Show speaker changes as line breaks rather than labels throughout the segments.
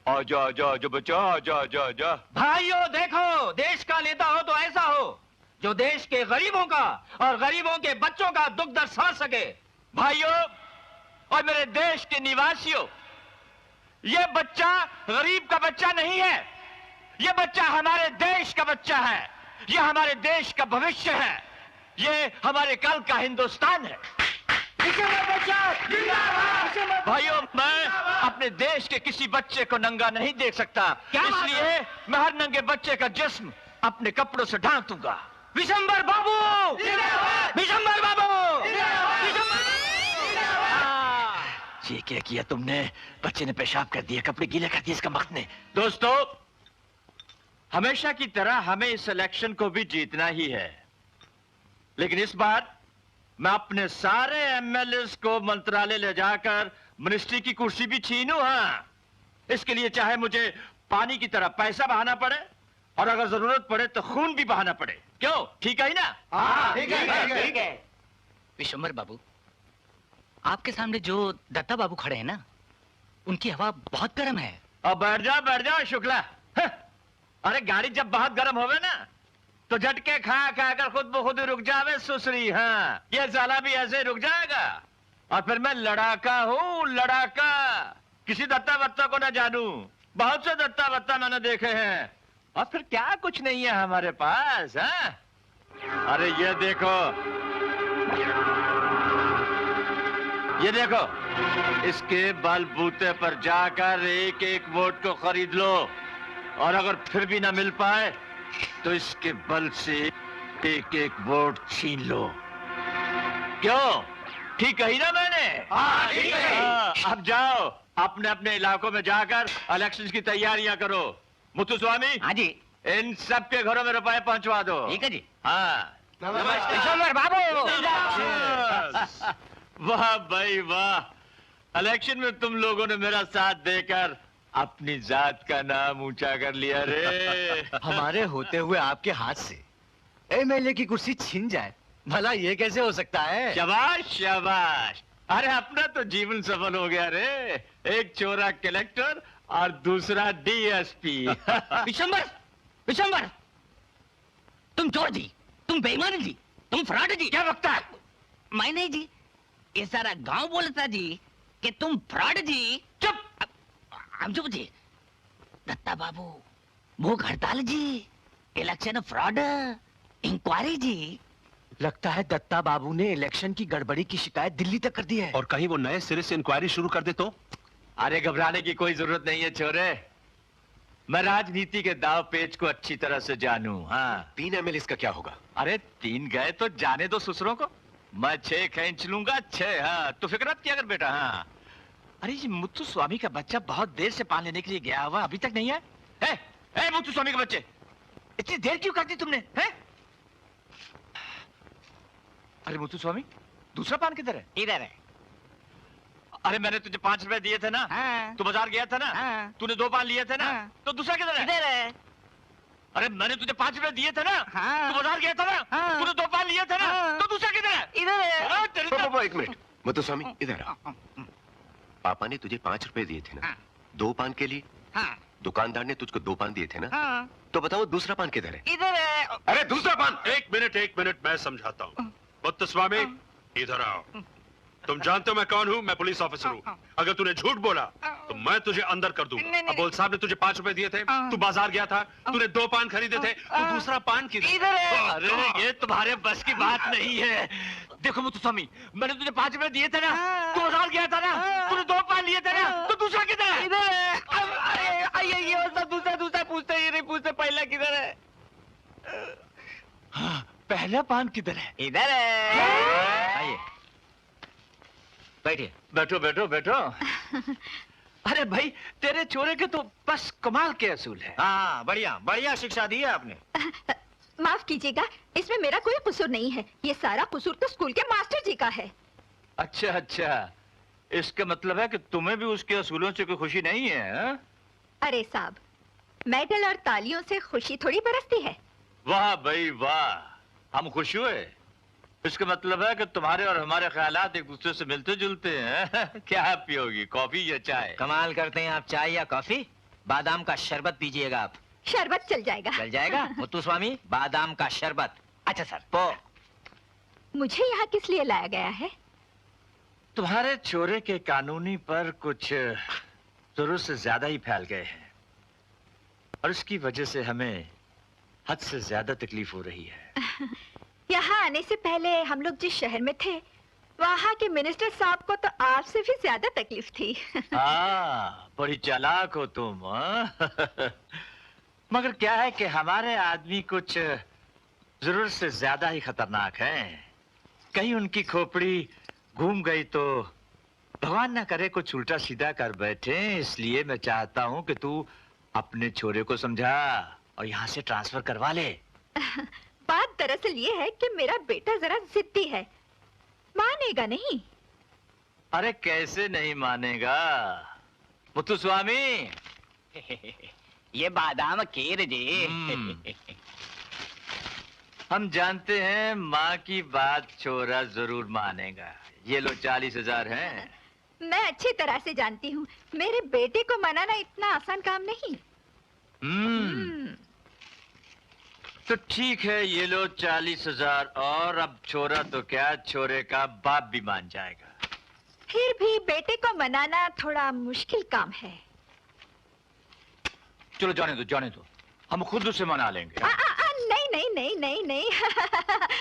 आजा आजा आजा बच्चा, आजा आजा आजा।
भाइयों देखो, देश का नेता हो तो ऐसा हो जो देश के गरीबों का और गरीबों के बच्चों का दुख दर्द समझ सके।
भाइयों और मेरे देश के निवासियों, ये बच्चा गरीब का बच्चा नहीं है, ये बच्चा हमारे देश का बच्चा है, ये हमारे देश का भविष्य है, ये हमारे कल का हिंदुस्तान है। भाइयों, मैं अपने देश के किसी बच्चे को नंगा नहीं देख सकता, इसलिए मैं हर नंगे बच्चे का जिस्म अपने कपड़ों से ढांक दूंगा।
विशंबर बाबू, विशंबर बाबू,
ये क्या किया तुमने? बच्चे ने पेशाब कर दिया, कपड़े गीले कर दिए इसका मख्त ने। दोस्तों, हमेशा की तरह हमें इस इलेक्शन को भी जीतना ही है, लेकिन इस बार मैं अपने सारे एमएलएस को मंत्रालय ले जाकर मिनिस्ट्री की कुर्सी भी छीनूं। हाँ, इसके लिए चाहे मुझे पानी की तरह पैसा बहाना पड़े और अगर जरूरत पड़े तो खून भी बहाना पड़े। क्यों, ठीक है ही ना?
हाँ, ठीक है।
विशंबर बाबू, आपके सामने जो दत्ता बाबू खड़े हैं ना, उनकी हवा बहुत गर्म है।
अब बैठ जाओ शुक्ला। अरे गाड़ी जब बहुत गर्म होवे ना तो झटके खा कर खुद ब खुद रुक जावे सुसरी। हाँ, ये साला भी ऐसे रुक जाएगा। और फिर मैं लड़ाका हूँ, लड़ाका। किसी दत्ता वत्ता को ना जानू, बहुत से दत्ता वत्ता मैंने देखे हैं, और फिर क्या कुछ नहीं है हमारे पास। हाँ? अरे ये देखो, ये देखो, इसके बलबूते पर जाकर एक एक वोट को खरीद लो, और अगर फिर भी ना मिल पाए तो इसके बल से एक एक वोट छीन लो। क्यों, ठीक कही ना मैंने?
हाँ, ठीक है।
अब जाओ अपने अपने इलाकों में जाकर इलेक्शन की तैयारियां करो। मुत्तु स्वामी,
हाँ जी,
इन सब के घरों में रुपए पहुंचवा दो।
ठीक है जी।
हाँ,
विशंबर बाबू,
वाह भाई वाह, इलेक्शन में तुम लोगों ने मेरा साथ देकर अपनी जात का नाम ऊंचा कर लिया रे।
हमारे होते हुए आपके हाथ से एमएलए की कुर्सी छीन जाए, भला ये कैसे हो सकता है?
शाबाश शाबाश। अरे अपना तो जीवन सफल हो गया रे, एक चोरा कलेक्टर और दूसरा डीएसपी।
विशंबर, विशंबर, तुम चोर जी, तुम बेईमान जी, तुम फ्रॉड जी।
क्या बकता है?
मैं नहीं जी, ये सारा गांव बोलता जी कि तुम फ्रॉड जी।
चुप।
हम चुप जी। दत्ता बाबू, भूख हड़ताल जी, इलेक्शन फ्रॉड, इंक्वायरी जी।
लगता है दत्ता बाबू ने इलेक्शन की गड़बड़ी की शिकायत दिल्ली तक कर दी है।
और कहीं वो नए सिरे से इंक्वायरी शुरू कर दे तो?
अरे घबराने की कोई जरूरत नहीं है छोरे, मैं राजनीति के दाव पेच को अच्छी तरह से जानू। हाँ,
3 एमएलए का क्या होगा?
अरे 3 गए तो जाने दो ससुरों को, मैं 6 खींच लूंगा 6। हाँ, तो फिक्र मत किया कर बेटा। हाँ, अरे ये मुत्तु स्वामी का बच्चा बहुत देर से पान लेने के लिए गया हुआ, अभी तक नहीं है। ए, मुत्तु स्वामी के बच्चे, इतनी देर क्यों कर दी तुमने? है? अरे मुत्तु स्वामी, दूसरा पान किधर है?
इधर है।
अरे मैंने तुझे 5 रुपए दिए थे ना।
हाँ।
तू बाजार गया था ना।
हाँ।
तूने 2 पान लिए थे ना।
हाँ।
तो दूसरा किधर है?
इधर है।
अरे मैंने तुझे 5 रुपए दिए थे ना।
हाँ।
तू बाजार गया था ना।
हाँ।
तूने 2 पान लिए थे ना।
हाँ।
तो दूसरा किधर है?
इधर है।
अरे तेरी तो-
एक मिनट, मधु स्वामी इधर आ। पापा ने तुझे 5 रुपए दिए थे ना,
हाँ।
2 पान के लिए।
हाँ।
दुकानदार ने तुझको 2 पान दिए थे ना।
हाँ।
तो बताओ दूसरा पान किधर है?
इधर है।
अरे दूसरा पान। एक मिनट मैं समझाता हूँ। मुत्तु स्वामी इधर आओ। तुम जानते हो मैं कौन हूँ? मैं पुलिस ऑफिसर हूँ। अगर तूने झूठ बोला तो मैं तुझे अंदर कर दूंगा। अब बोल, साहब ने तुझे 5 रुपए दिए थे, तू बाजार गया था, तूने 2 पान खरीदे थे, तो दूसरा पान किधर?
इधर है।
अरे ये तुम्हारे बस की बात नहीं है। देखो मुत्तु स्वामी, मैंने तुझे 5 रुपए दिए थे ना। तू बाजार गया था ना। तूने 2 पान लिए थे ना। तो दूसरा किधर है?
इधर है। अरे ये सब दूसरा पूछते, ये नहीं पूछते पहला किधर है।
हाँ, पहला पान किधर है?
इधर है।
आइए, बैठिए। बैठो। अरे भाई, तेरे चोरे के तो बस कमाल के असूल है।
हाँ, बढ़िया शिक्षा दी है आपने।
माफ कीजिएगा, इसमें मेरा कोई कसूर नहीं है, ये सारा कसूर तो स्कूल के मास्टर जी का है।
अच्छा, इसका मतलब है कि तुम्हें भी उसके असूलों से कोई खुशी नहीं है? हा?
अरे साहब, मेडल और तालियों से खुशी थोड़ी बरसती है।
वाह भाई वाह, हम खुश हुए। इसका मतलब है कि तुम्हारे और हमारे ख्यालात एक दूसरे से मिलते जुलते हैं। क्या पियोगी, कॉफी या चाय?
कमाल करते हैं आप, चाय या कॉफी? बादाम का शरबत पीजिएगा आप।
शरबत चल जाएगा।
चल जाएगा। मुत्तु स्वामी, बादाम का शरबत।
अच्छा सर।
पो।
मुझे यहाँ किस लिए लाया गया है?
तुम्हारे चोरे के कानूनी पर कुछ जरूरत से ज्यादा ही फैल गए हैं और इसकी वजह से हमें हद से ज्यादा तकलीफ हो रही है।
यहाँ आने से पहले हम लोग जिस शहर में थे वहाँ के मिनिस्टर साहब को तो आपसे भी ज्यादा तकलीफ थी।
बड़ी चालाक हो तुम। हाँ? मगर क्या है कि हमारे आदमी कुछ जरूरत से ज्यादा ही खतरनाक हैं। कहीं उनकी खोपड़ी घूम गई तो भगवान ना करे कुछ उल्टा सीधा कर बैठे। इसलिए मैं चाहता हूँ कि तू अपने छोरे को समझा और यहाँ से ट्रांसफर करवा ले।
बात दरअसल ये है कि मेरा बेटा जरा जिद्दी है, मानेगा नहीं।
अरे कैसे नहीं मानेगा मुत्तु स्वामी?
ये बादाम खीर जी।
हम जानते हैं माँ की बात छोरा जरूर मानेगा। ये लो 40,000 हैं।
मैं अच्छी तरह से जानती हूँ, मेरे बेटे को मनाना इतना आसान काम नहीं।
तो ठीक है, ये लो 40,000 और अब छोरा तो क्या, छोरे का बाप भी मान जाएगा।
फिर भी बेटे को मनाना थोड़ा मुश्किल काम है।
चलो जाने दो, हम खुद उसे मना लेंगे।
नहीं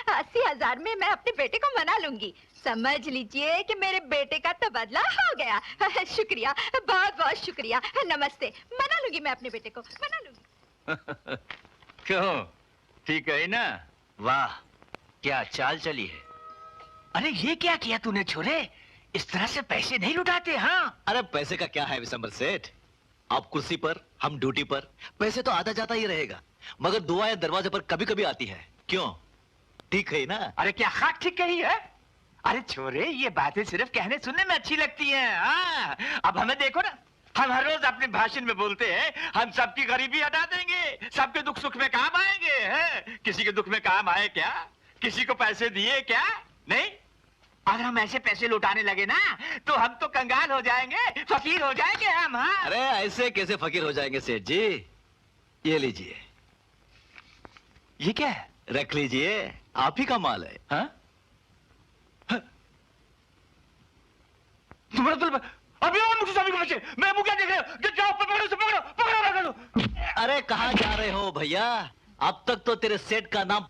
80,000 में मैं अपने बेटे को मना लूंगी। समझ लीजिए कि मेरे बेटे का तबादला हो गया। शुक्रिया, बहुत बहुत शुक्रिया। नमस्ते। मना लूंगी, मैं अपने बेटे को मना लूंगी।
क्यों, ठीक है ना? वाह, क्या चाल चली है।
अरे ये क्या किया तूने छोरे? इस तरह से पैसे नहीं लुटाते। हाँ,
अरे पैसे का क्या है विशंबर सेठ, आप कुर्सी पर, हम ड्यूटी पर। पैसे तो आता जाता ही रहेगा, मगर दुआएं दरवाजे पर कभी कभी आती है। क्यों, ठीक है ना?
अरे क्या खाक ठीक कही है? अरे छोरे, ये बातें सिर्फ कहने सुनने में अच्छी लगती हैं। हाँ, अब हमें देखो ना, हम हर रोज अपने भाषण में बोलते हैं हम सबकी गरीबी हटा देंगे, सबके दुख सुख में काम आएंगे। हैं? किसी के दुख में काम आए क्या? किसी को पैसे दिए क्या? नहीं। अगर हम ऐसे पैसे लुटाने लगे ना तो हम तो कंगाल हो जाएंगे, फकीर हो जाएंगे हम। हाँ?
अरे ऐसे कैसे फकीर हो जाएंगे सेठ जी? ये लीजिए।
ये क्या है?
रख लीजिए, आप ही का माल है।
हाँ? तुम्हारा मतलब अभी और मुझे स्वामी को बचे, मैं मुझे क्या देख रहे हो? जाओ पकड़ो उसे, पकड़ो।
अरे कहाँ जा रहे हो भैया? अब तक तो तेरे सेठ का नाम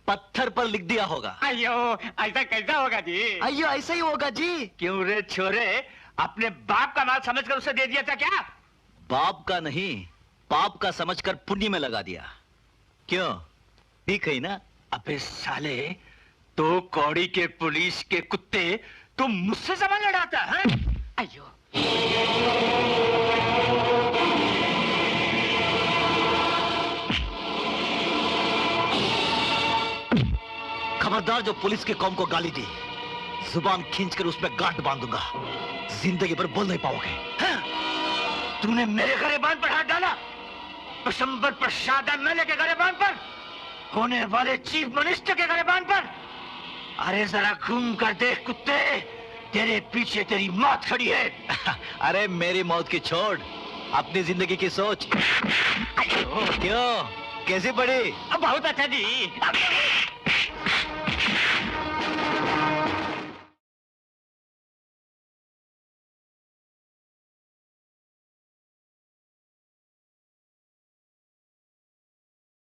पत्थर पर लिख दिया होगा।
अयो, ऐसा कैसा होगा जी?
अयो ऐसा ही होगा जी।
क्यों रे छोरे, अपने बाप का माल समझकर उसे दे दिया था क्या?
बाप का नहीं, पाप का समझकर पुण्य में लगा दिया। क्यों, ठीक है ना?
अबे साले, तो कौड़ी के पुलिस के कुत्ते, तुम मुझसे सवाल लड़ाता है? अयो।
खबरदार जो पुलिस के कौम को गाली दी, जुबान खींचकर उसमें गांठ बांधूंगा, जिंदगी भर बोल नहीं पाओगे।
हाँ? तूने मेरे गरेबान पर हाथ डाला, विशंबर प्रसाद एमएलए के गरेबान पर, होने वाले चीफ मिनिस्टर के गरेबान पर। अरे जरा घूम कर देख कुत्ते, तेरे पीछे तेरी मौत खड़ी है।
अरे मेरी मौत की छोड़, अपनी जिंदगी की सोच। क्यों, कैसी पड़ी?
बहुत अच्छा जी।